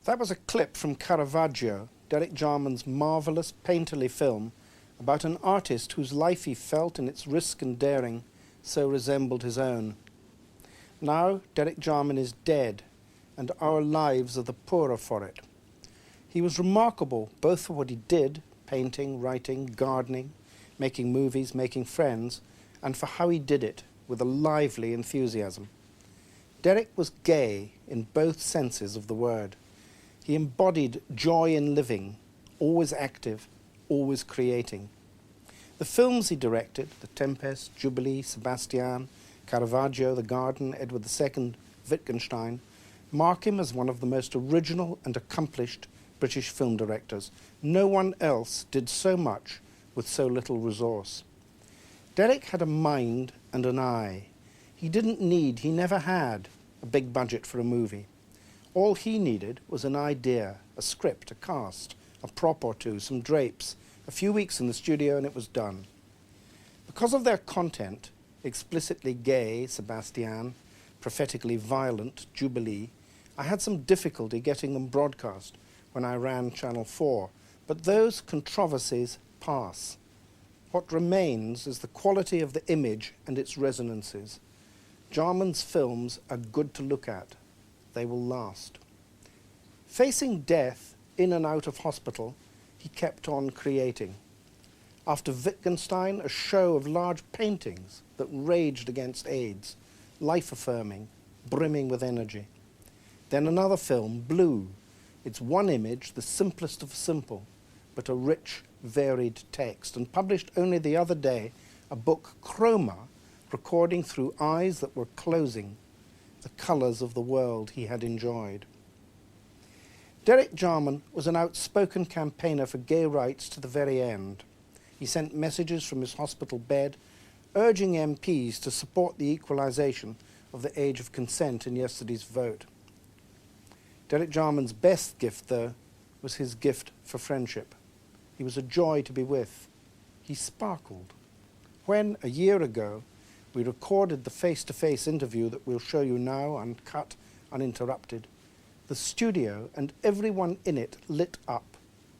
That was a clip from Caravaggio, Derek Jarman's marvellous painterly film about an artist whose life he felt in its risk and daring so resembled his own. Now Derek Jarman is dead, and our lives are the poorer for it. He was remarkable both for what he did, painting, writing, gardening, making movies, making friends, and for how he did it with a lively enthusiasm. Derek was gay in both senses of the word. He embodied joy in living, always active, always creating. The films he directed, The Tempest, Jubilee, Sebastian, Caravaggio, The Garden, Edward II, Wittgenstein, mark him as one of the most original and accomplished British film directors. No one else did so much with so little resource. Derek had a mind and an eye. He never had a big budget for a movie. All he needed was an idea, a script, a cast, a prop or two, some drapes, a few weeks in the studio, and it was done. Because of their content, explicitly gay, Sebastian, prophetically violent, Jubilee, I had some difficulty getting them broadcast when I ran Channel 4, but those controversies pass. What remains is the quality of the image and its resonances. Jarman's films are good to look at. They will last. Facing death in and out of hospital, he kept on creating. After Wittgenstein, a show of large paintings that raged against AIDS, life-affirming, brimming with energy. Then another film, Blue. It's one image, the simplest of simple, but a rich, varied text, and published only the other day, a book, Chroma, recording through eyes that were closing the colours of the world he had enjoyed. Derek Jarman was an outspoken campaigner for gay rights to the very end. He sent messages from his hospital bed urging MPs to support the equalisation of the age of consent in yesterday's vote. Derek Jarman's best gift, though, was his gift for friendship. He was a joy to be with. He sparkled. When, a year ago, we recorded the face-to-face interview that we'll show you now, uncut, uninterrupted, the studio and everyone in it lit up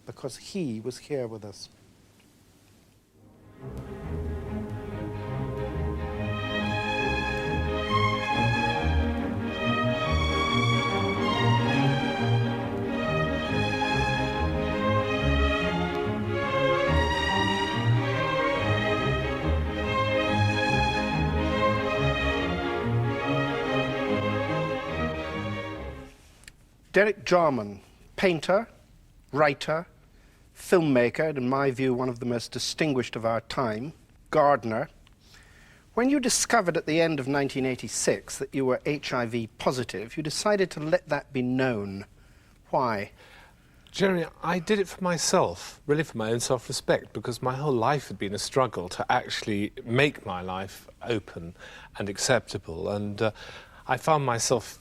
because he was here with us. Derek Jarman, painter, writer, filmmaker, and in my view, one of the most distinguished of our time, gardener. When you discovered at the end of 1986 that you were HIV positive, you decided to let that be known. Why? Jerry, I did it for myself, really for my own self-respect, because my whole life had been a struggle to actually make my life open and acceptable. And I found myself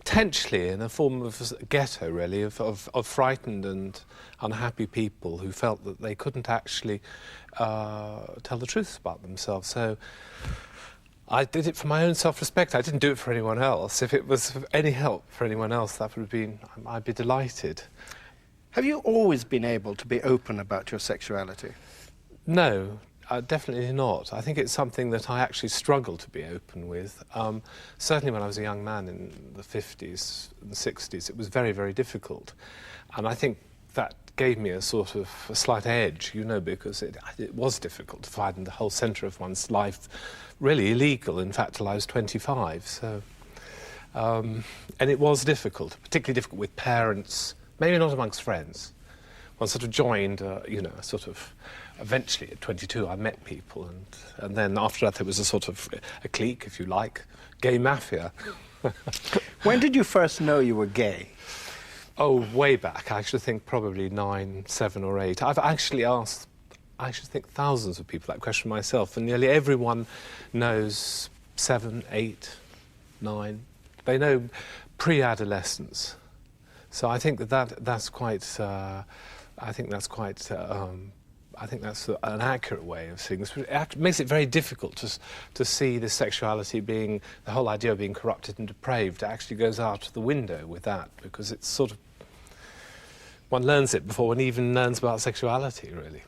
potentially in a form of ghetto, really, of frightened and unhappy people who felt that they couldn't actually tell the truth about themselves. So I did it for my own self-respect. I didn't do it for anyone else. If it was of any help for anyone else, that would have been, I'd be delighted. Have you always been able to be open about your sexuality? No. Definitely not. I think it's something that I actually struggle to be open with. Certainly when I was a young man in the 50s and the 60s, it was very, very difficult. And I think that gave me a sort of a slight edge, you know, because it was difficult to find the whole centre of one's life really illegal, in fact, till I was 25. So, and it was difficult, particularly difficult with parents, maybe not amongst friends. One sort of joined, you know, sort of, eventually at 22 I met people, and then after that there was a sort of a clique, if you like, gay mafia. When did you first know you were gay? Oh, way back. I should think probably 9, 7 or 8. I've actually asked, I should think, thousands of people that question myself, and nearly everyone knows 7, 8, 9. They know pre-adolescence. So I think that's quite. I think that's an accurate way of seeing this. It makes it very difficult to see this sexuality being, the whole idea of being corrupted and depraved actually goes out the window with that, because it's sort of, one learns it before one even learns about sexuality, really.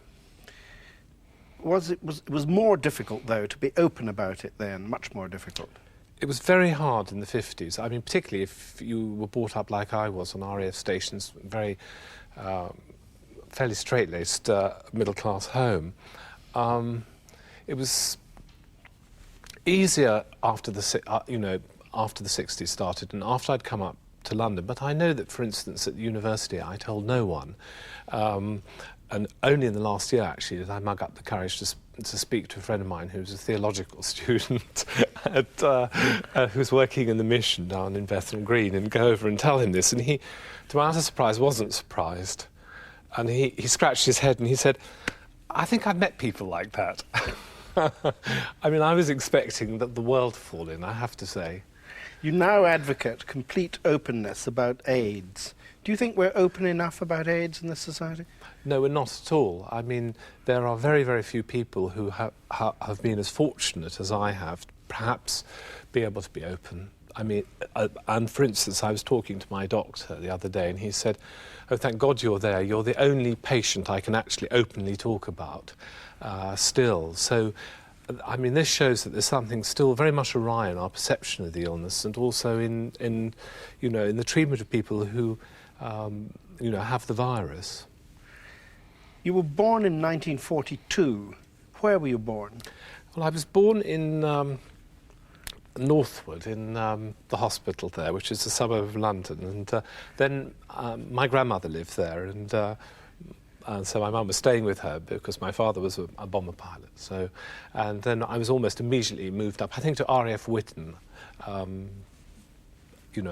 It was more difficult, though, to be open about it then, much more difficult? It was very hard in the 50s. I mean, particularly if you were brought up like I was on RAF stations, very fairly straight-laced middle-class home. It was easier after the after the 60s started and after I'd come up to London. But I know that, for instance, at the university, I told no one. And only in the last year, actually, did I mug up the courage to speak to a friend of mine who was a theological student who was working in the mission down in Bethnal Green, and go over and tell him this. And he, to my utter surprise, wasn't surprised. And he scratched his head and he said, "I think I've met people like that." I mean, I was expecting the world to fall in, I have to say. You now advocate complete openness about AIDS. Do you think we're open enough about AIDS in this society? No, we're not at all. I mean, there are very, very few people who have been as fortunate as I have, perhaps be able to be open. I mean, and for instance, I was talking to my doctor the other day and he said, "Oh, thank God you're there. You're the only patient I can actually openly talk about still." So, I mean, this shows that there's something still very much awry in our perception of the illness, and also in the treatment of people who, have the virus. You were born in 1942. Where were you born? Well, I was born in Northwood, in the hospital there, which is a suburb of London. And then my grandmother lived there, and so my mum was staying with her because my father was a bomber pilot. So, and then I was almost immediately moved up, I think, to RAF Whitton, a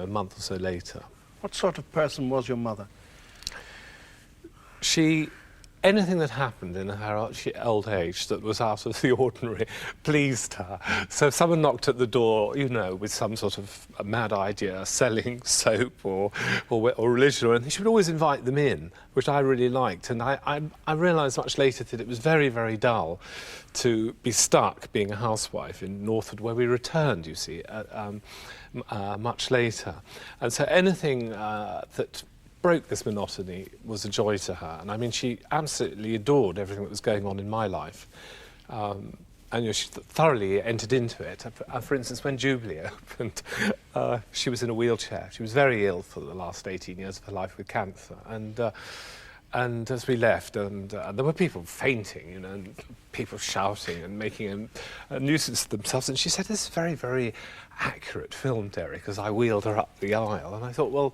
month or so later. What sort of person was your mother? Anything that happened in her old age that was out of the ordinary pleased her. So if someone knocked at the door, with some sort of a mad idea, selling soap or religion or anything, she would always invite them in, which I really liked. And I realised much later that it was very, very dull to be stuck being a housewife in Northwood, where we returned, you see, much later. And so anything that broke this monotony was a joy to her. And I mean, she absolutely adored everything that was going on in my life. And she thoroughly entered into it. For instance, when Jubilee opened, she was in a wheelchair. She was very ill for the last 18 years of her life with cancer. And as we left, and there were people fainting, and people shouting and making a nuisance of themselves. And she said, "This is a very, very accurate film, Derek," as I wheeled her up the aisle. And I thought, well,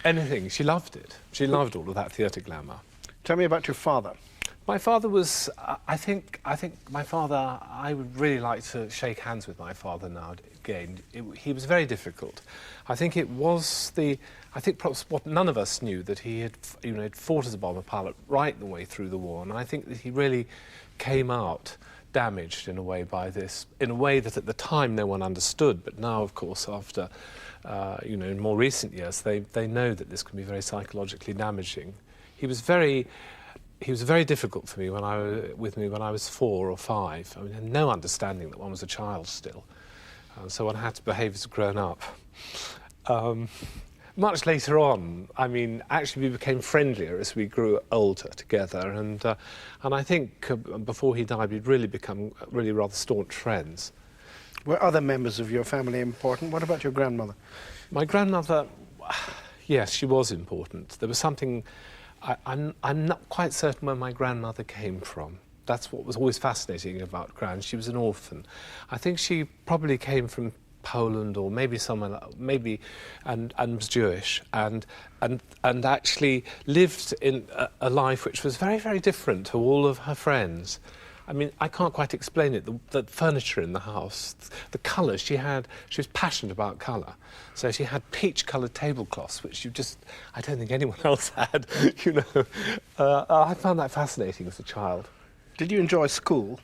anything. She loved it. She loved all of that theatre glamour. Tell me about your father. My father was, I think my father, I would really like to shake hands with my father now again. He was very difficult. I think perhaps what none of us knew, that he had fought as a bomber pilot right the way through the war. And I think that he really came out damaged in a way by this, in a way that at the time no one understood. But now, of course, after in more recent years, they know that this can be very psychologically damaging. He was very difficult for me when I was 4 or 5. I mean, I had no understanding that one was a child still, so one had to behave as a grown-up. Much later on, I mean, actually we became friendlier as we grew older together, and I think before he died, we'd really become rather staunch friends. Were other members of your family important? What about your grandmother? My grandmother, yes, she was important. There was something, I'm not quite certain where my grandmother came from. That's what was always fascinating about Gran. She was an orphan. I think she probably came from Poland or maybe somewhere, and was Jewish, and actually lived in a life which was very, very different to all of her friends. I mean, I can't quite explain it. The furniture in the house, the colours she was passionate about colour. So she had peach-coloured tablecloths, which I don't think anyone else had, I found that fascinating as a child. Did you enjoy school?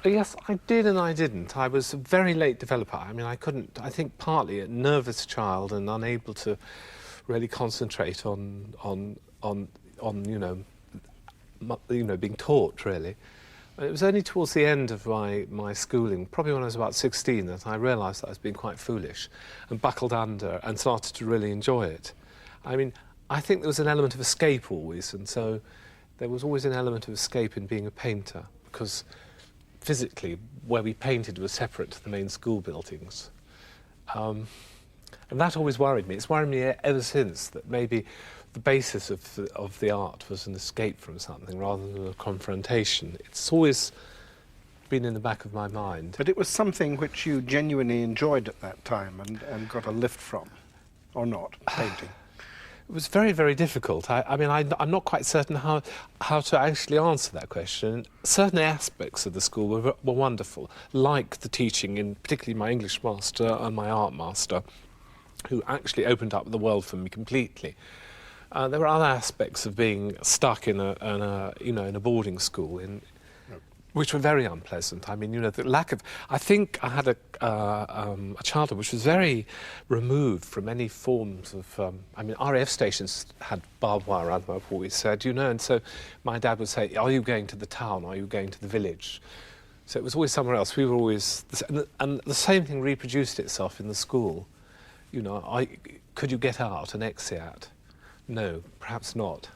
Yes, I did and I didn't. I was a very late developer. I mean, I think partly a nervous child and unable to really concentrate on being taught, really. It was only towards the end of my schooling, probably when I was about 16, that I realised that I was being quite foolish and buckled under and started to really enjoy it. I mean, I think there was an element of escape always, and so there was always an element of escape in being a painter, because physically, where we painted was separate to the main school buildings. And that always worried me. It's worried me ever since, that maybe the basis of the art was an escape from something rather than a confrontation. It's always been in the back of my mind. But it was something which you genuinely enjoyed at that time and got a lift from, or not, painting? It was very, very difficult. I'm not quite certain how to actually answer that question. Certain aspects of the school were wonderful, like the teaching, particularly my English master and my art master, who actually opened up the world for me completely. There were other aspects of being stuck in a boarding school which were very unpleasant. I mean, the lack of... I think I had a childhood which was very removed from any forms of... RAF stations had barbed wire around them, I've always said, and so my dad would say, are you going to the town, are you going to the village? So it was always somewhere else. We were always... And the same thing reproduced itself in the school. Could you get out and exit? No, perhaps not.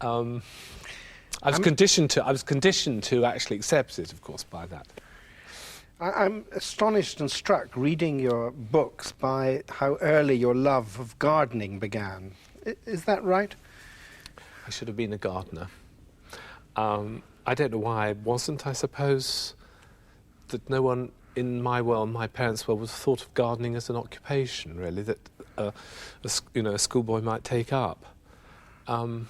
I was conditioned to actually accept it, of course, by that. I'm astonished and struck reading your books by how early your love of gardening began. Is that right? I should have been a gardener. I don't know why I wasn't. I suppose that no one in my world, my parents' world, was thought of gardening as an occupation, really, that a schoolboy might take up. And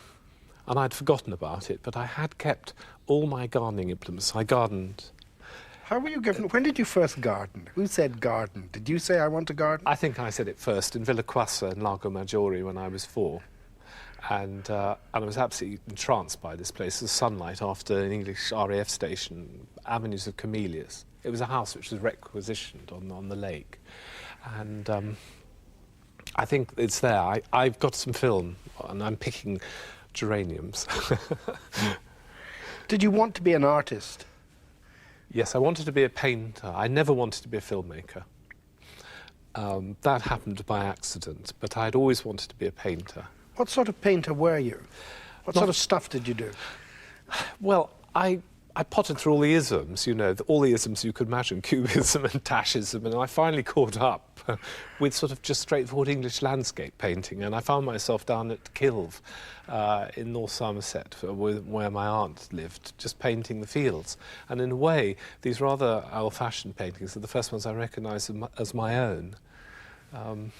I'd forgotten about it, but I had kept all my gardening implements. I gardened. How were you given... When did you first garden? Who said garden? Did you say, I want to garden? I think I said it first in Villaquassa in Lago Maggiore when I was 4. And I was absolutely entranced by this place. The sunlight after an English RAF station, avenues of camellias. It was a house which was requisitioned on the lake. And I think it's there. I've got some film, and I'm picking geraniums. Did you want to be an artist? Yes, I wanted to be a painter. I never wanted to be a filmmaker. That happened by accident, but I'd always wanted to be a painter. What sort of painter were you? What sort of stuff did you do? Well, I potted through all the isms, all the isms you could imagine, cubism and tashism, and I finally caught up with sort of just straightforward English landscape painting, and I found myself down at Kilve in North Somerset, where my aunt lived, just painting the fields. And in a way, these rather old-fashioned paintings are the first ones I recognised as my own. And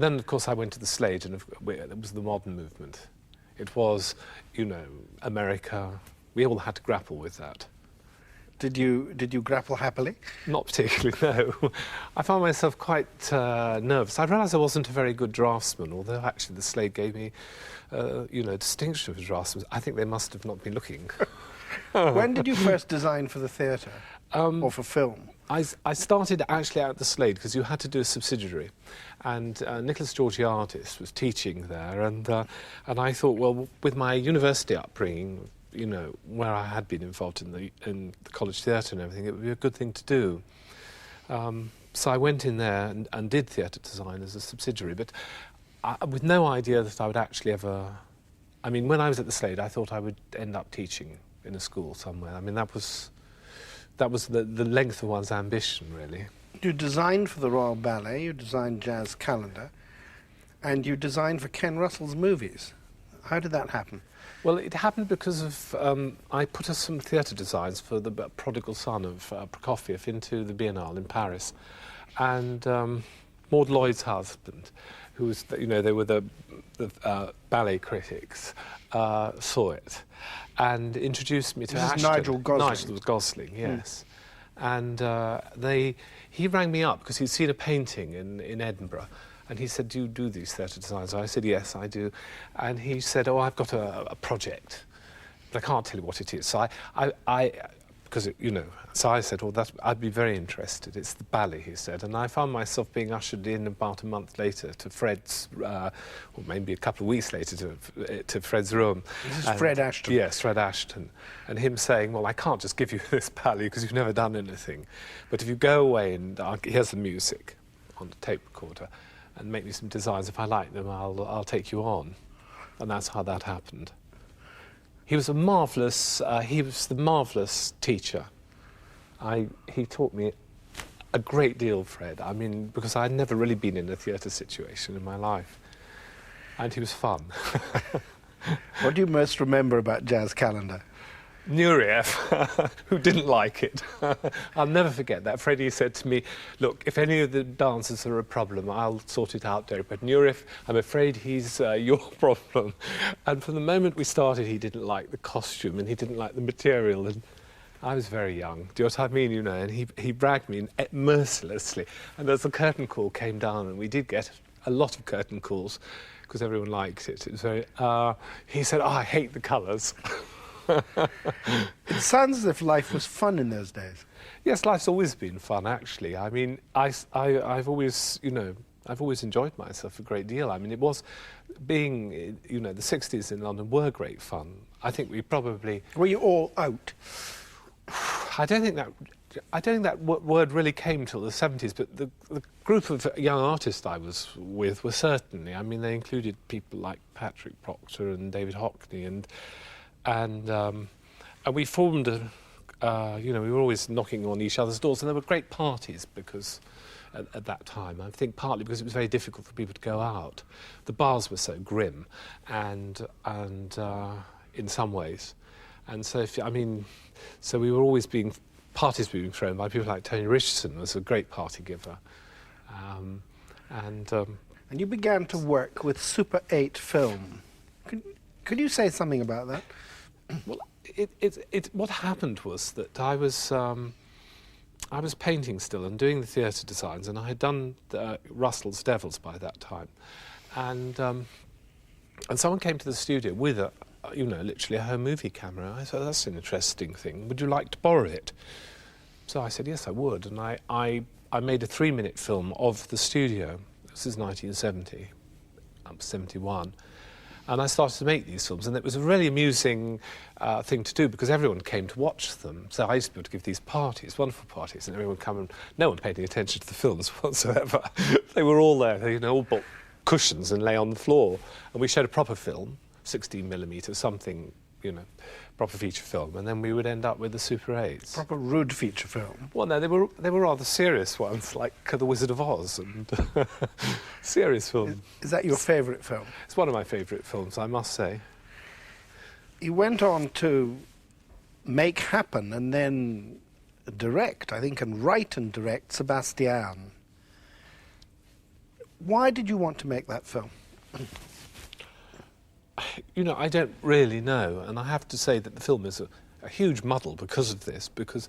then, of course, I went to the Slade, and it was the modern movement. It was, America. We all had to grapple with that. Did you grapple happily? Not particularly, no. I found myself quite nervous. I realised I wasn't a very good draftsman, although actually the Slade gave me, distinction of a draftsman. I think they must have not been looking. When did you first design for the theatre or for film? I started actually at the Slade because you had to do a subsidiary, and Nicholas George, the artist, was teaching there, and I thought, well, with my university upbringing, where I had been involved in the college theatre and everything, it would be a good thing to do. So I went in there and did theatre design as a subsidiary, but with no idea that I would actually ever... I mean, when I was at the Slade, I thought I would end up teaching in a school somewhere. I mean, that was the length of one's ambition, really. You designed for the Royal Ballet, you designed Jazz Calendar, and you designed for Ken Russell's movies. How did that happen? Well, it happened because of... I put some theatre designs for the Prodigal Son of Prokofiev into the Biennale in Paris. And Maud Lloyd's husband, who was, they were the ballet critics, saw it and introduced me to Ashton. Nigel Gosling. Nigel Gosling, yes. And he rang me up because he'd seen a painting in Edinburgh. And he said, do you do these theatre designs? I said, yes, I do. And he said, oh, I've got a project, but I can't tell you what it is. So I because, so I said, well, I'd be very interested. It's the ballet, he said. And I found myself being ushered in about a month later to Fred's, or maybe a couple of weeks later to Fred's room. This is Fred Ashton? Yes, Fred Ashton. And him saying, well, I can't just give you this ballet because you've never done anything. But if you go away and here's the music on the tape recorder and make me some designs, if I like them, I'll take you on. And that's how that happened. He was the marvellous teacher. He taught me a great deal, Fred. I mean, because I'd never really been in a theatre situation in my life. And he was fun. What do you most remember about Jazz Calendar? Nureyev, who didn't like it. I'll never forget that. Freddie said to me, look, if any of the dancers are a problem, I'll sort it out, Derek. But Nureyev, I'm afraid he's your problem. And from the moment we started, he didn't like the costume and he didn't like the material. And I was very young. Do you know what I mean? And he bragged me mercilessly. And as the curtain call came down, and we did get a lot of curtain calls because everyone liked it. It was very... he said, I hate the colours. It sounds as if life was fun in those days. Yes, life's always been fun, actually. I mean, I've always, I've always enjoyed myself a great deal. I mean, it was being, the 60s in London were great fun. I think we probably... Were you all out? I don't think that word really came till the 70s, but the group of young artists I was with were certainly. I mean, they included people like Patrick Proctor and David Hockney and we formed we were always knocking on each other's doors, and there were great parties because at that time, I think partly because it was very difficult for people to go out. The bars were so grim, and in some ways, and so so we were always parties being thrown by people like Tony Richardson was a great party giver, and you began to work with Super 8 film. Could you say something about that? Well, what happened was that I was painting still and doing the theatre designs, and I had done Russell's Devils by that time, and someone came to the studio with literally a home movie camera. I thought, that's an interesting thing. Would you like to borrow it? So I said, yes, I would, and I made a 3-minute film of the studio. This is 1970, 71. And I started to make these films, and it was a really amusing thing to do because everyone came to watch them. So I used to be able to give these parties, wonderful parties, and everyone would come, and no one paid any attention to the films whatsoever. They were all there, they all bought cushions and lay on the floor. And we showed a proper film, 16mm, something, proper feature film, and then we would end up with the Super 8s. Proper rude feature film? Well, no, they were rather serious ones, like The Wizard of Oz, and serious film. Is that your favourite film? It's one of my favourite films, I must say. You went on to make happen and then direct, I think, and write and direct Sebastian. Why did you want to make that film? I don't really know, and I have to say that the film is a huge muddle because of this, because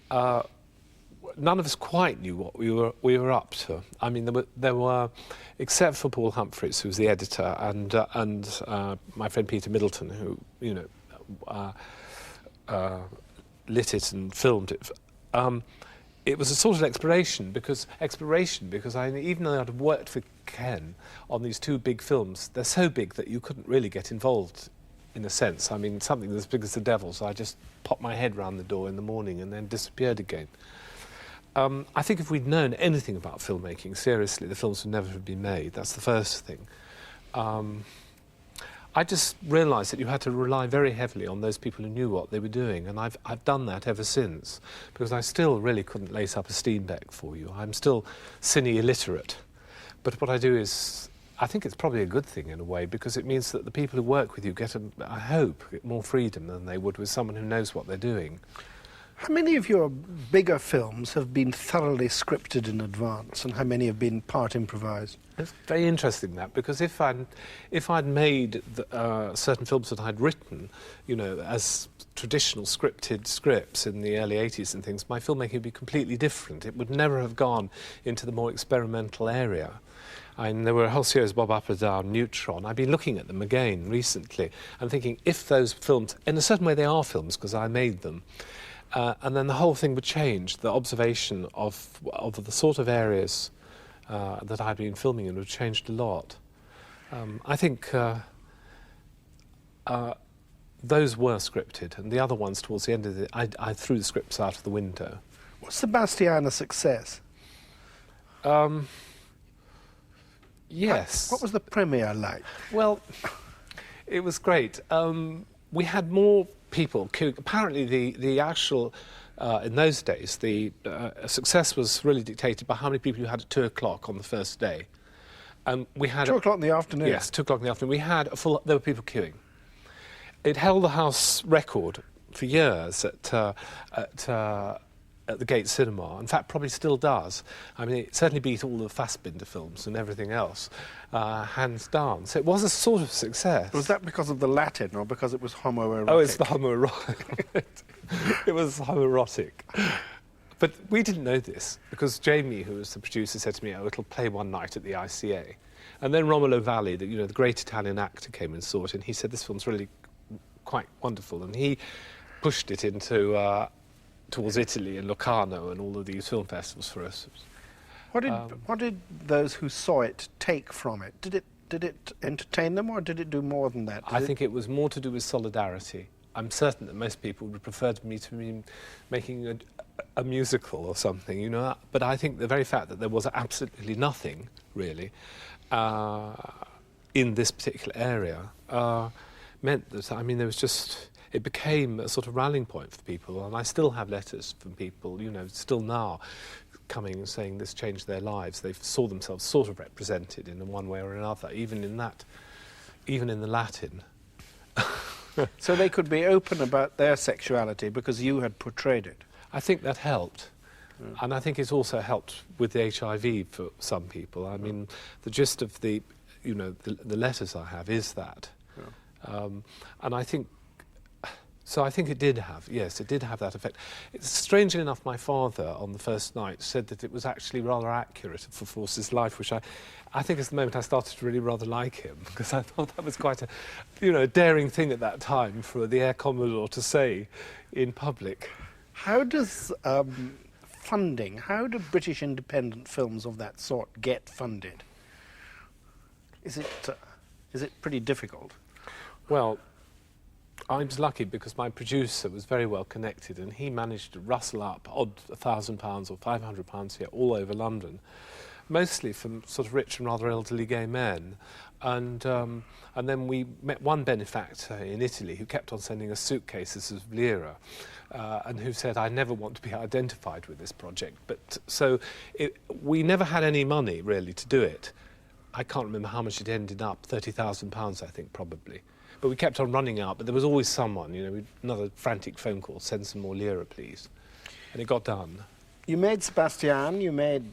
none of us quite knew what we were up to. I mean, there were except for Paul Humphreys, who was the editor, and my friend Peter Middleton, who lit it and filmed it. It was a sort of exploration because even though I'd worked for Ken on these 2 big films, they're so big that you couldn't really get involved in a sense. I mean, something as big as The Devils, I just popped my head round the door in the morning and then disappeared again. I think if we'd known anything about filmmaking, seriously, the films would never have been made. That's the first thing. I just realised that you had to rely very heavily on those people who knew what they were doing, and I've done that ever since, because I still really couldn't lace up a Steenbeck for you. I'm still cine illiterate. But what I do is, I think it's probably a good thing in a way, because it means that the people who work with you get, I hope, more freedom than they would with someone who knows what they're doing. How many of your bigger films have been thoroughly scripted in advance, and how many have been part improvised? It's very interesting, that, because if I'd made certain films that I'd written, as traditional scripted scripts in the early 80s and things, my filmmaking would be completely different. It would never have gone into the more experimental area. And there were a whole series, Bob Up or Down, Neutron. I've been looking at them again recently and thinking, if those films, in a certain way they are films because I made them, And then the whole thing would change. The observation of the sort of areas that I'd been filming in would have changed a lot. I think those were scripted, and the other ones towards the end of it, I threw the scripts out of the window. Was Sebastian a success? Yes. What was the premiere like? Well, it was great. We had more people queuing. Apparently, the actual, in those days, the success was really dictated by how many people you had at 2 o'clock on the first day. We had 2 o'clock in the afternoon? Yes, 2 o'clock in the afternoon. We had there were people queuing. It held the house record for years at the Gate Cinema. In fact, probably still does. I mean, it certainly beat all the Fassbinder films and everything else, hands down. So it was a sort of success. Was that because of the Latin or because it was homoerotic? Oh, it's the homoerotic. It was homoerotic. But we didn't know this, because Jamie, who was the producer, said to me, oh, it'll play one night at the ICA. And then Romolo Valli, the great Italian actor, came and saw it, and he said, this film's really quite wonderful. And he pushed it into towards Italy and Locarno and all of these film festivals for us. What did those who saw it take from it? Did it entertain them, or did it do more than that? I think it was more to do with solidarity. I'm certain that most people would prefer me to be making a musical or something, But I think the very fact that there was absolutely nothing, really, in this particular area, meant that, there was just... It became a sort of rallying point for people, and I still have letters from people, still now, coming and saying this changed their lives. They saw themselves sort of represented in one way or another, even in the Latin. So they could be open about their sexuality because you had portrayed it. I think that helped. And I think it's also helped with the HIV for some people. I mean, the gist of the letters I have is that. And I think it did have that effect. Strangely enough, my father, on the first night, said that it was actually rather accurate for Force's life, which I think is the moment I started to really rather like him, because I thought that was quite a daring thing at that time for the Air Commodore to say in public. How does funding, how do British independent films of that sort get funded? Is it pretty difficult? Well, I was lucky because my producer was very well connected, and he managed to rustle up odd £1,000 or £500 here all over London, mostly from sort of rich and rather elderly gay men. And then we met one benefactor in Italy who kept on sending us suitcases of lira, and who said, I never want to be identified with this project. But so we never had any money, really, to do it. I can't remember how much it ended up, £30,000, I think, probably. But we kept on running out, but there was always someone, another frantic phone call, send some more lira, please. And it got done. You made Sebastian, you made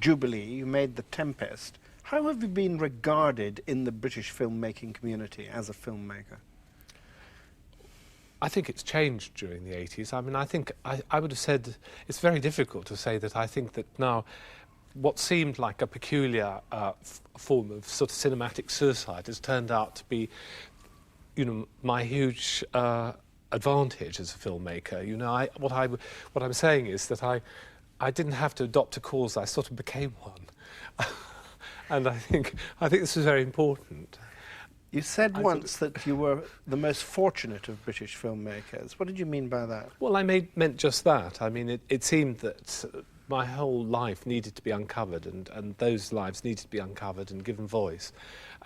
Jubilee, you made The Tempest. How have you been regarded in the British filmmaking community as a filmmaker? I think it's changed during the 80s. I think I would have said, it's very difficult to say that I think that now what seemed like a peculiar form of sort of cinematic suicide has turned out to be my huge advantage as a filmmaker. What I'm saying is that I didn't have to adopt a cause, I sort of became one. And I think this is very important. You said once that you were the most fortunate of British filmmakers. What did you mean by that? Well, I meant just that. I mean, it seemed that my whole life needed to be uncovered, and those lives needed to be uncovered and given voice.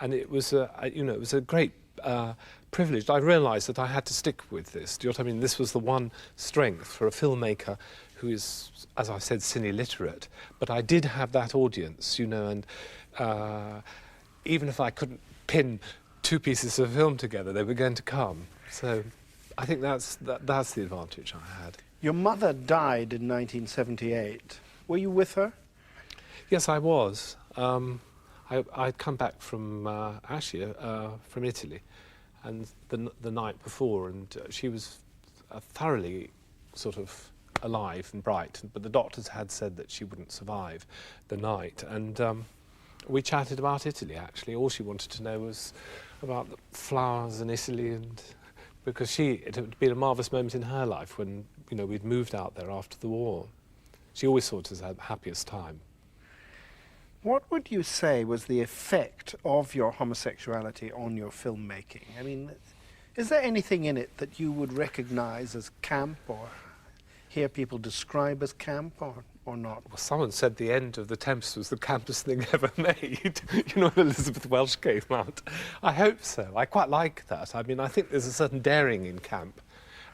And it was a great privilege. I realised that I had to stick with this. Do you know what I mean? This was the one strength for a filmmaker who is, as I said, cine literate. But I did have that audience, and even if I couldn't pin two pieces of film together, they were going to come. So I think that's the advantage I had. Your mother died in 1978. Were you with her? Yes, I was. I'd come back from from Italy, and the night before, and she was thoroughly sort of alive and bright, but the doctors had said that she wouldn't survive the night, and we chatted about Italy, actually. All she wanted to know was about the flowers in Italy and because it had been a marvellous moment in her life when, you know, we'd moved out there after the war. She always thought it was her happiest time. What would you say was the effect of your homosexuality on your filmmaking? I mean, is there anything in it that you would recognise as camp or hear people describe as camp or not? Well, someone said the end of The Tempest was the campest thing ever made. You know, when Elizabeth Welsh came out. I hope so. I quite like that. I mean, I think there's a certain daring in camp.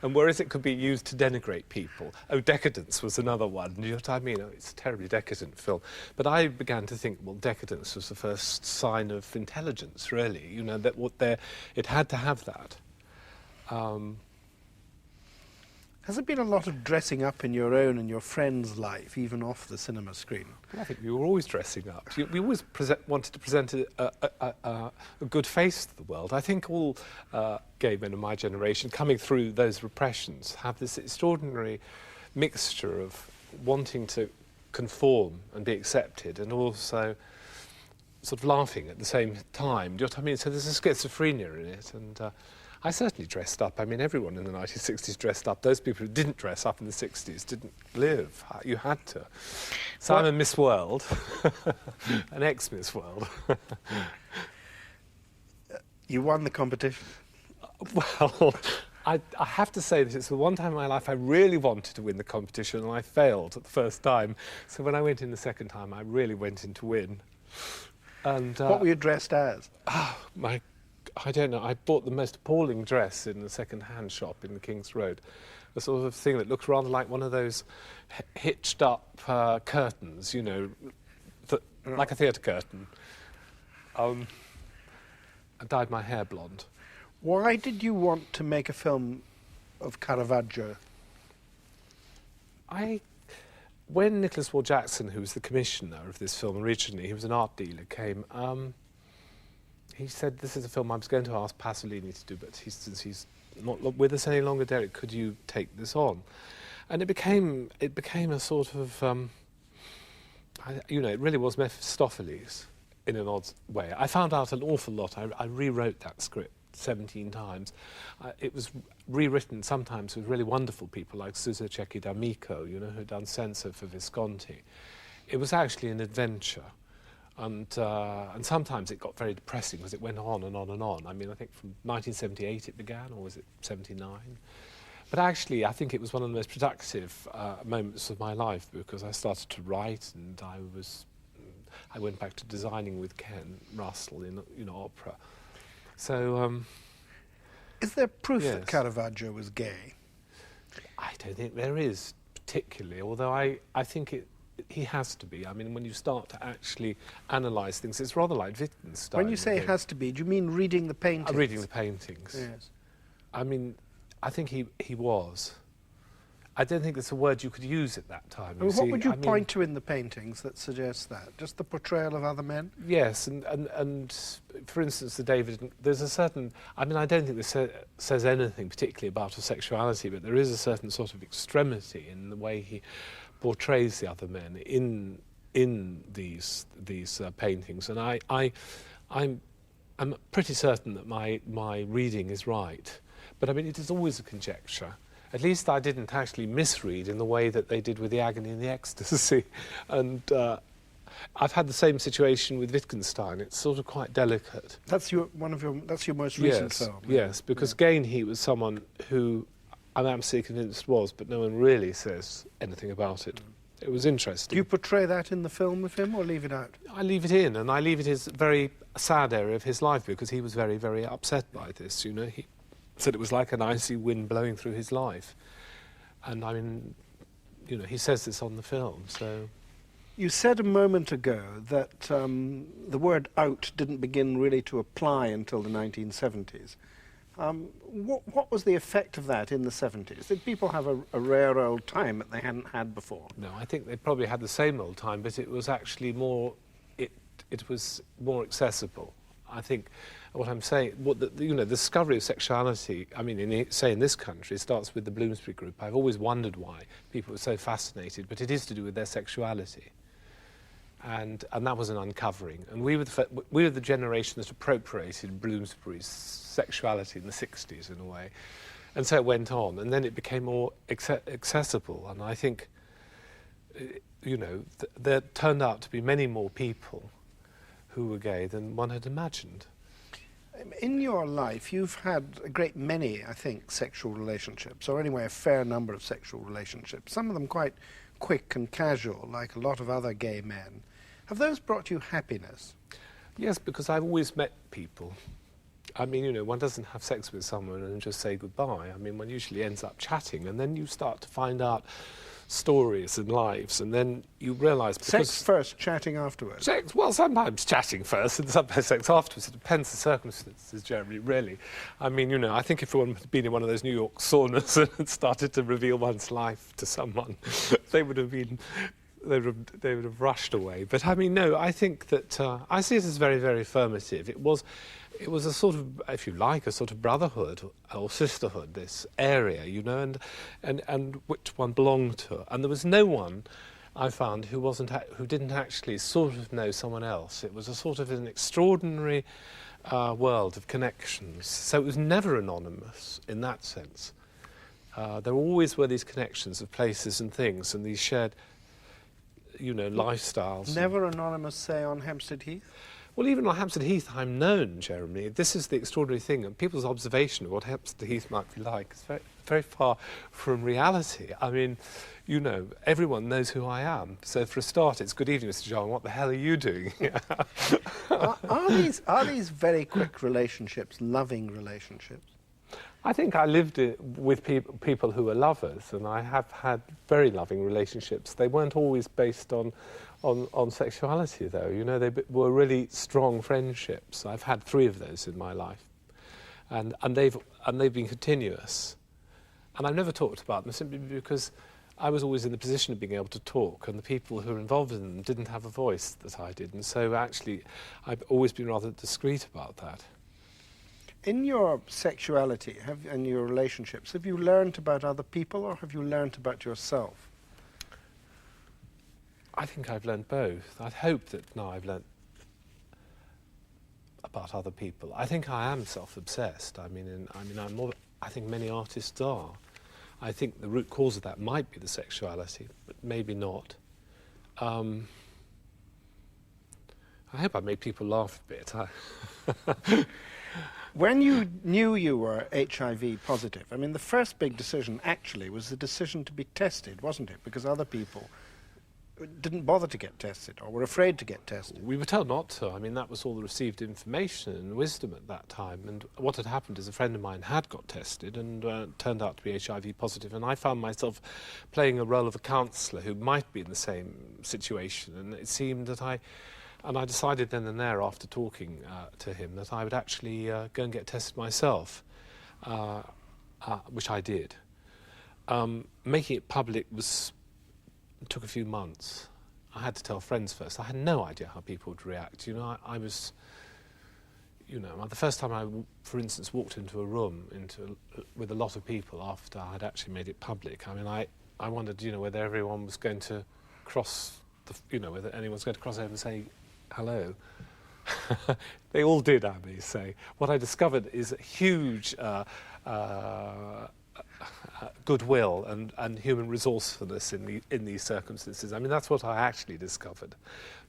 And whereas it could be used to denigrate people, Decadence was another one. Do you know what I mean? It's a terribly decadent film. But I began to think, well, decadence was the first sign of intelligence, really. You know, that it had to have that. Has there been a lot of dressing up in your own and your friends' life, even off the cinema screen? Well, I think we were always dressing up. We always wanted to present a good face to the world. I think all gay men of my generation, coming through those repressions, have this extraordinary mixture of wanting to conform and be accepted and also sort of laughing at the same time. Do you know what I mean? So there's a schizophrenia in it. And I certainly dressed up. I mean, everyone in the 1960s dressed up. Those people who didn't dress up in the 60s didn't live. You had to. So I'm a Miss World, an ex-Miss World. You won the competition. Well, I have to say that it's the one time in my life I really wanted to win the competition, and I failed at the first time. So when I went in the second time, I really went in to win. And what were you dressed as? I don't know. I bought the most appalling dress in a second-hand shop in the King's Road. A sort of thing that looked rather like one of those hitched-up curtains, you know, like a theatre curtain. I dyed my hair blonde. Why did you want to make a film of Caravaggio? When Nicholas Ward Jackson, who was the commissioner of this film originally, he was an art dealer, came... he said, this is a film I was going to ask Pasolini to do, but since he's not with us any longer, Derek, could you take this on? And it became a sort of, you know, it really was Mephistopheles in an odd way. I found out an awful lot. I rewrote that script 17 times. It was rewritten sometimes with really wonderful people like Suso Cecchi D'Amico, you know, who'd done Censor for Visconti. It was actually an adventure. And sometimes it got very depressing because it went on and on and on. I mean, I think from 1978 it began, or was it 79? But actually, I think it was one of the most productive moments of my life because I started to write, and I went back to designing with Ken Russell in, you know, opera. So, is there proof yes. that Caravaggio was gay? I don't think there is particularly, although I think he has to be. I mean, when you start to actually analyse things, it's rather like Wittgenstein. When you say has to be, do you mean reading the paintings? Reading the paintings. Yes. I mean, I think he was. I don't think it's a word you could use at that time. What would you point to in the paintings that suggests that? Just the portrayal of other men? Yes, and for instance, there's a certain... I mean, I don't think this says anything particularly about his sexuality, but there is a certain sort of extremity in the way he portrays the other men in these paintings, and I'm pretty certain that my reading is right, but I mean it is always a conjecture. At least I didn't actually misread in the way that they did with The Agony and the Ecstasy, and I've had the same situation with Wittgenstein. It's sort of quite delicate. That's your most recent film. Yes, because again he was someone who I'm absolutely convinced was, but no one really says anything about it. It was interesting. Do you portray that in the film of him, or leave it out? I leave it in, and I leave it as a very sad area of his life, because he was very, very upset by this, you know. He said it was like an icy wind blowing through his life. And, I mean, you know, he says this on the film, so... You said a moment ago that the word out didn't begin really to apply until the 1970s. What was the effect of that in the 70s? Did people have a rare old time that they hadn't had before? No, I think they probably had the same old time, but it was actually more... It was more accessible. I think what I'm saying, you know, the discovery of sexuality, I mean, in this country, it starts with the Bloomsbury Group. I've always wondered why people were so fascinated, but it is to do with their sexuality. And that was an uncovering. And we were the generation that appropriated Bloomsbury's sexuality in the 60s, in a way. And so it went on, and then it became more accessible. And I think, there turned out to be many more people who were gay than one had imagined. In your life, you've had a great many, I think, sexual relationships, or anyway, a fair number of sexual relationships, some of them quite quick and casual, like a lot of other gay men. Have those brought you happiness? Yes, because I've always met people. I mean, one doesn't have sex with someone and just say goodbye. I mean, one usually ends up chatting, and then you start to find out stories and lives, and then you realise... Sex first, chatting afterwards? Well, sometimes chatting first, and sometimes sex afterwards. It depends the circumstances, Jeremy, really. I mean, I think if one had been in one of those New York saunas and had started to reveal one's life to someone, they would have rushed away. But I mean, no, I think that I see it as very, very affirmative. It was a sort of, if you like, a sort of brotherhood or sisterhood, this area, and which one belonged to. And there was no one, I found, who didn't actually sort of know someone else. It was a sort of an extraordinary world of connections. So it was never anonymous in that sense. There always were these connections of places and things, and these shared, lifestyles. Never anonymous, say, on Hampstead Heath? Well, even on Hampstead Heath, I'm known, Jeremy. This is the extraordinary thing, and people's observation of what Hampstead Heath might be like is very, very far from reality. I mean, everyone knows who I am. So for a start, it's good evening, Mr. Jarman. What the hell are you doing here? Are these very quick relationships, loving relationships? I think I lived with people who were lovers, and I have had very loving relationships. They weren't always based on sexuality, though. They were really strong friendships. I've had 3 of those in my life, and they've been continuous. And I've never talked about them simply because I was always in the position of being able to talk, and the people who were involved in them didn't have a voice that I did. And so actually, I've always been rather discreet about that. In your sexuality and your relationships, have you learned about other people or have you learned about yourself? I think I've learned both. I'd hope that now I've learned about other people. I think I am self-obsessed. I'm more. I think many artists are. I think the root cause of that might be the sexuality, but maybe not. I hope I made people laugh a bit. When you knew you were HIV positive, the first big decision actually was the decision to be tested, wasn't it? Because other people didn't bother to get tested or were afraid to get tested. We were told not to. That was all the received information and wisdom at that time. And what had happened is a friend of mine had got tested and turned out to be HIV positive. And I found myself playing a role of a counsellor who might be in the same situation. And it seemed that I decided then and there, after talking to him, that I would actually go and get tested myself, which I did. Making it public took a few months. I had to tell friends first. I had no idea how people would react. I was, the first time I, for instance, walked into a room with a lot of people after I'd actually made it public. I wondered, whether everyone was going to cross whether anyone's going to cross over and say hello. They all did, I may say. What I discovered is a huge goodwill and human resourcefulness in these circumstances. That's what I actually discovered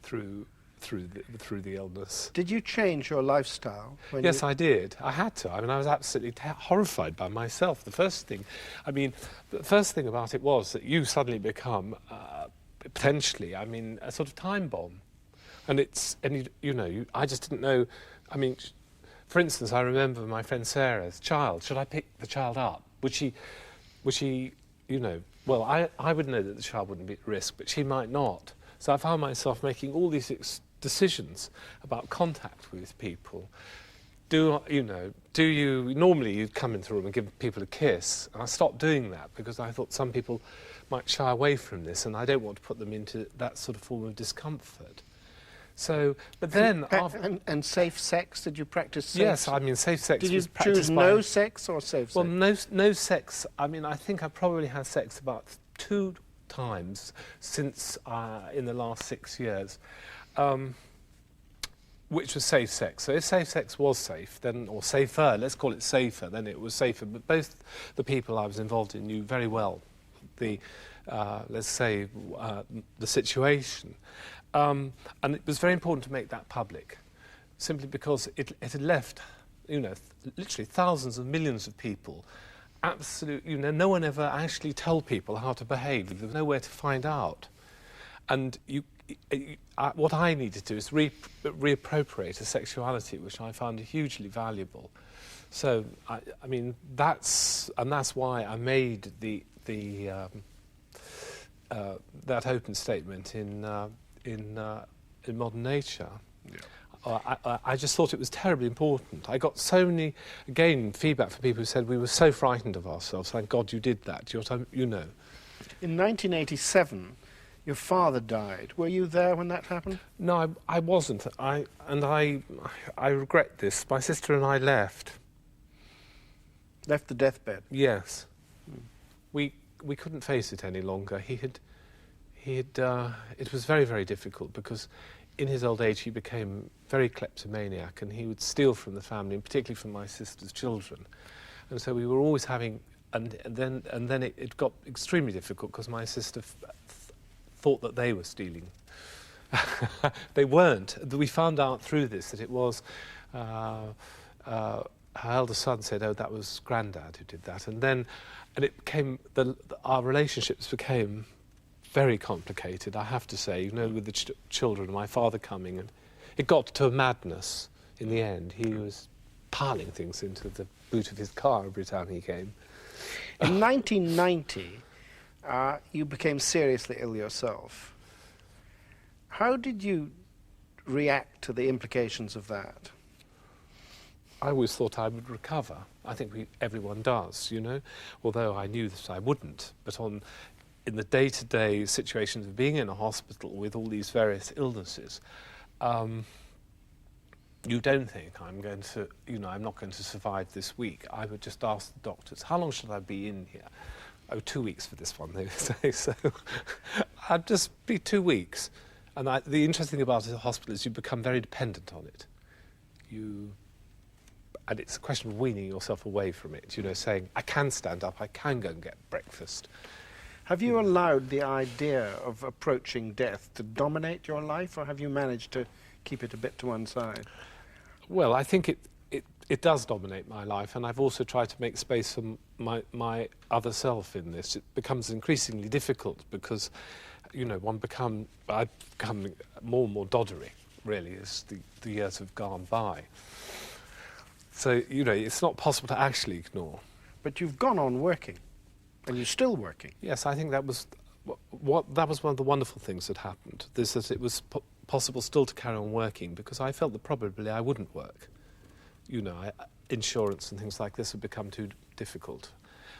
through the illness. Did you change your lifestyle? Yes, I did. I had to. I was absolutely horrified by myself. The first thing about it was that you suddenly become potentially, a sort of time bomb. And I just didn't know. For instance, I remember my friend Sarah's child. Should I pick the child up? Would she, well, I would know that the child wouldn't be at risk, but she might not. So I found myself making all these decisions about contact with people. Normally you'd come into the room and give people a kiss, and I stopped doing that because I thought some people might shy away from this, and I don't want to put them into that sort of form of discomfort. So, but then... And safe sex, did you practice safe Yes, safe sex Did you was practiced choose no sex or safe sex? Well, no sex. I think I probably had sex about two times since in the last 6 years, which was safe sex. So if safe sex was safe, then, or safer, let's call it safer, then it was safer. But both the people I was involved in knew very well the, let's say, the situation. And it was very important to make that public, simply because it had left, literally thousands of millions of people. Absolutely, no one ever actually told people how to behave. There was nowhere to find out. And what I needed to do is reappropriate a sexuality which I found hugely valuable. So, I mean, that's why I made that open statement in Modern Nature. Yeah. I just thought it was terribly important. I got so many, again, feedback from people who said we were so frightened of ourselves. Thank God you did that. In 1987, your father died. Were you there when that happened? No, I wasn't. I regret this. My sister and I left. Left the deathbed? Yes. We couldn't face it any longer. It was very, very difficult because in his old age he became very kleptomaniac, and he would steal from the family, and particularly from my sister's children. And so we were always having, and then it got extremely difficult because my sister thought that they were stealing. They weren't. We found out through this that it was, her elder son said, oh, that was Grandad who did that. And it became, our relationships became very complicated, I have to say, with the children, my father coming, and it got to a madness in the end. He was piling things into the boot of his car every time he came. In 1990, you became seriously ill yourself. How did you react to the implications of that? I always thought I would recover. I think everyone does, although I knew that I wouldn't. But in the day-to-day situations of being in a hospital with all these various illnesses, you don't think I'm not going to survive this week. I would just ask the doctors, how long should I be in here? Oh, 2 weeks for this one, they would say. So I'd just be 2 weeks. And the interesting thing about a hospital is you become very dependent on it. And it's a question of weaning yourself away from it, saying, I can stand up, I can go and get breakfast. Have you allowed the idea of approaching death to dominate your life, or have you managed to keep it a bit to one side? Well, I think it does dominate my life, and I've also tried to make space for my other self in this. It becomes increasingly difficult because, I've become more and more doddery, really, as the years have gone by. So, it's not possible to actually ignore. But you've gone on working, and you're still working. Yes, I think that was one of the wonderful things that happened, is that it was possible still to carry on working, because I felt that probably I wouldn't work. Insurance and things like this have become too difficult.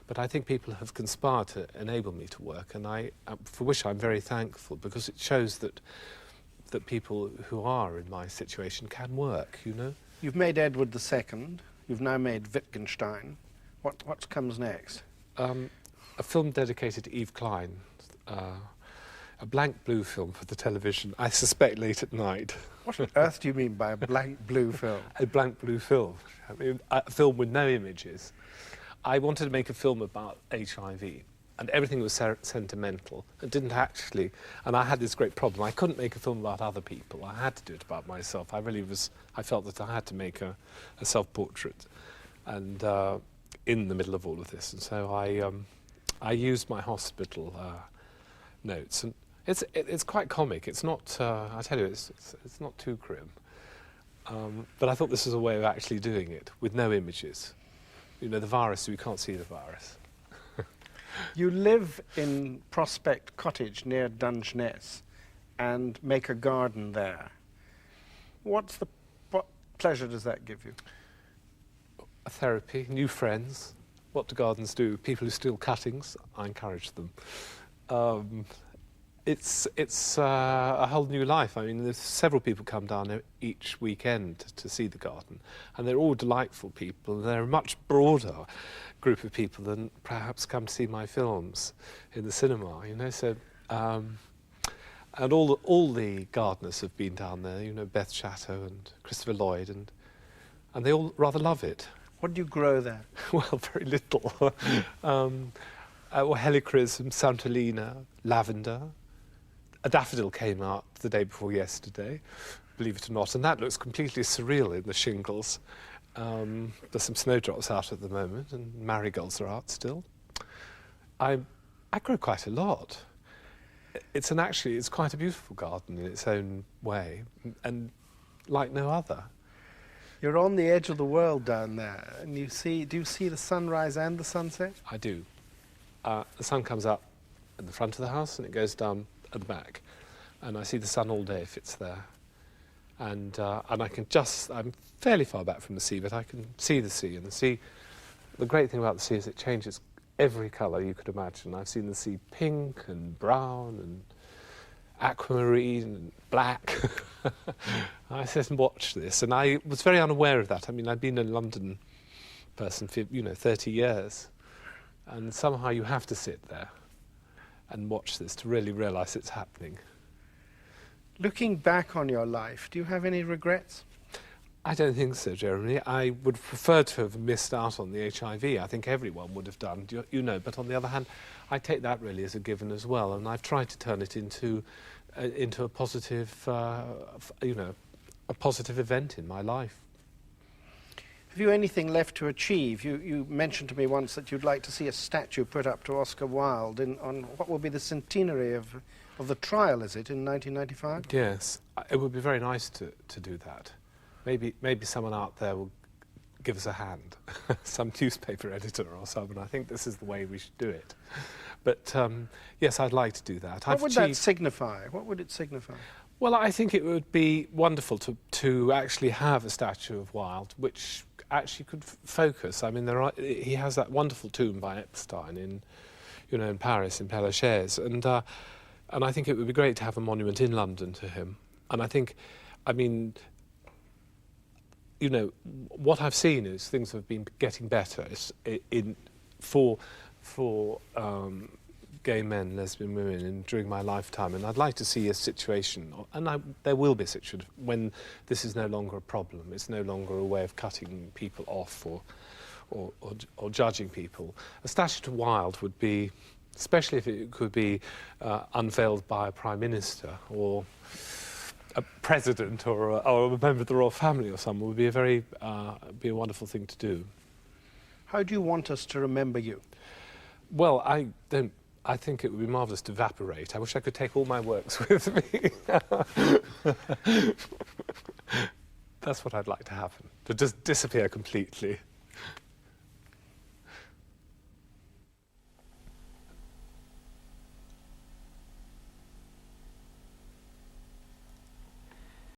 But I think people have conspired to enable me to work, and for which I'm very thankful, because it shows that people who are in my situation can work, You've made Edward II. You've now made Wittgenstein. What comes next? A film dedicated to Eve Klein, a blank blue film for the television, I suspect late at night. What on earth do you mean by a blank blue film? A blank blue film. I mean, a film with no images. I wanted to make a film about HIV, and everything was sentimental. It didn't actually, and I had this great problem. I couldn't make a film about other people. I had to do it about myself. I felt that I had to make a self-portrait, and in the middle of all of this. And so I used my hospital notes, and it's quite comic. It's not. I tell you, it's not too grim. But I thought this was a way of actually doing it with no images. The virus. We can't see the virus. You live in Prospect Cottage near Dungeness and make a garden there. What pleasure does that give you? A therapy, new friends. What do gardens do? People who steal cuttings, I encourage them. it's a whole new life. I mean, there's several people come down each weekend to see the garden, and they're all delightful people. They're a much broader group of people than perhaps come to see my films in the cinema. You know, so and all the gardeners have been down there. You know, Beth Chatto and Christopher Lloyd, and they all rather love it. What do you grow there? Well, very little. Helichrysum, Santolina, lavender. A daffodil came out the day before yesterday, believe it or not, and that looks completely surreal in the shingles. There's some snowdrops out at the moment, and marigolds are out still. I grow quite a lot. It's quite a beautiful garden in its own way, and like no other. You're on the edge of the world down there, and do you see the sunrise and the sunset? I do. The sun comes up at the front of the house and it goes down at the back, and I see the sun all day if it's there. And I'm fairly far back from the sea, but I can see the sea. And the great thing about the sea is it changes every colour you could imagine. I've seen the sea pink and brown and aquamarine and black. I sat and watched this, and I was very unaware of that. I mean, I've been a London person for 30 years, and somehow you have to sit there and watch this to really realise it's happening. Looking back on your life, do you have any regrets? I don't think so, Jeremy. I would prefer to have missed out on the HIV. I think everyone would have done, but on the other hand, I take that really as a given as well, and I've tried to turn it into a positive, a positive event in my life. Have you anything left to achieve? You mentioned to me once that you'd like to see a statue put up to Oscar Wilde on what will be the centenary of the trial, is it, in 1995? Yes, it would be very nice to do that. Maybe someone out there will give us a hand, some newspaper editor or someone. I think this is the way we should do it. But yes, I'd like to do that. What would that signify? What would it signify? Well, I think it would be wonderful to actually have a statue of Wilde, which actually could focus. I mean, he has that wonderful tomb by Epstein in Paris, in Père Lachaise, and I think it would be great to have a monument in London to him. And I think, what I've seen is things have been getting better for gay men, lesbian women during my lifetime, and I'd like to see a situation, and there will be a situation when this is no longer a problem. It's no longer a way of cutting people off or judging people. A statue to Wilde would be, especially if it could be unveiled by a prime minister or a president or a member of the royal family or someone, would be be a wonderful thing to do. How do you want us to remember you? Well, I think it would be marvellous to evaporate. I wish I could take all my works with me. That's what I'd like to happen, to just disappear completely.